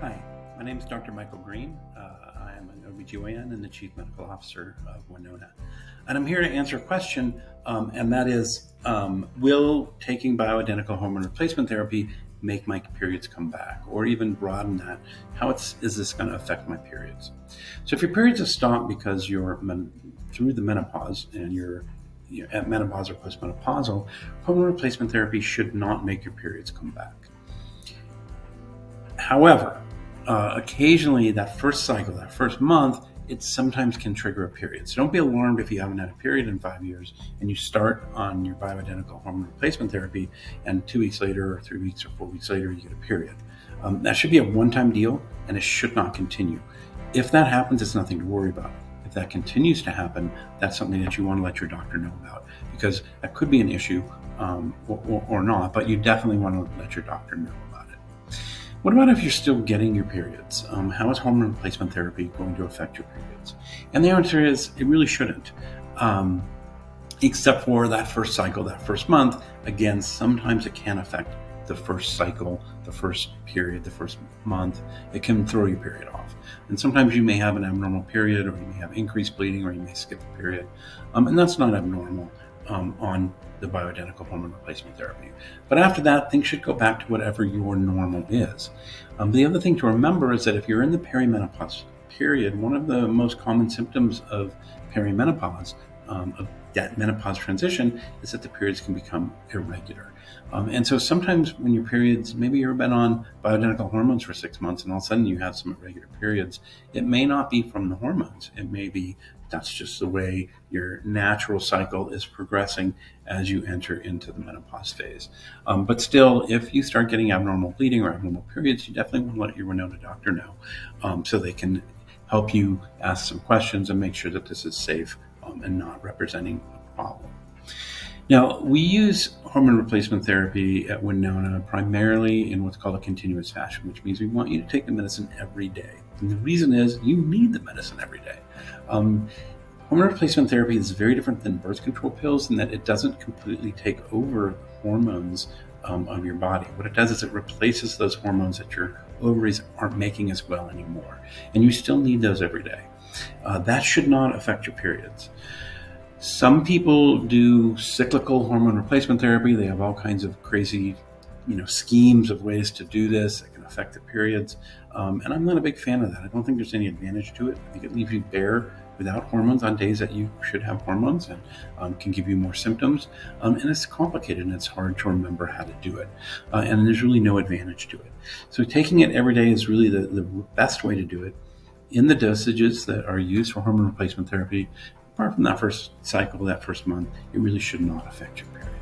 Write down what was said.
Hi, my name is Dr. Michael Green. I am an OBGYN and the Chief Medical Officer of Winona. And I'm here to answer a question, and that is, will taking bioidentical hormone replacement therapy make my periods come back? Or even broaden that, is this going to affect my periods? So if your periods have stopped because you're through the menopause and you're at menopause or postmenopausal, hormone replacement therapy should not make your periods come back. However, occasionally that first cycle, that first month, it sometimes can trigger a period. So don't be alarmed if you haven't had a period in 5 years and you start on your bioidentical hormone replacement therapy and 2 weeks later or 3 weeks or 4 weeks later you get a period. That should be a one-time deal and it should not continue. If that happens, it's nothing to worry about. If that continues to happen, that's something that you want to let your doctor know about, because that could be an issue or not, but you definitely want to let your doctor know about it. What about if you're still getting your periods? How is hormone replacement therapy going to affect your periods? And the answer is it really shouldn't, except for that first cycle, that first month. Again, sometimes it can affect the first cycle, the first period, the first month. It can throw your period off. And sometimes you may have an abnormal period, or you may have increased bleeding, or you may skip a period. And that's not abnormal on the bioidentical hormone replacement therapy. But after that, things should go back to whatever your normal is. The other thing to remember is that if you're in the perimenopause period, one of the most common symptoms of perimenopause, of that menopause transition, is that the periods can become irregular. And so sometimes when your periods, maybe you've been on bioidentical hormones for 6 months and all of a sudden you have some irregular periods, it may not be from the hormones. It may be that's just the way your natural cycle is progressing as you enter into the menopause phase. But still, if you start getting abnormal bleeding or abnormal periods, you definitely want to let your Winona doctor know, so they can help you ask some questions and make sure that this is safe and not representing a problem. Now, we use hormone replacement therapy at Winona primarily in what's called a continuous fashion, which means we want you to take the medicine every day. And the reason is you need the medicine every day. Hormone replacement therapy is very different than birth control pills in that it doesn't completely take over the hormones of your body. What it does is it replaces those hormones that your ovaries aren't making as well anymore. And you still need those every day. That should not affect your periods. Some people do cyclical hormone replacement therapy. They have all kinds of crazy, schemes of ways to do this that can affect the periods. And I'm not a big fan of that. I don't think there's any advantage to it. I think it leaves you bare without hormones on days that you should have hormones, and can give you more symptoms. And it's complicated and it's hard to remember how to do it. And there's really no advantage to it. So taking it every day is really the best way to do it. In the dosages that are used for hormone replacement therapy, apart from that first cycle, that first month, it really should not affect your period.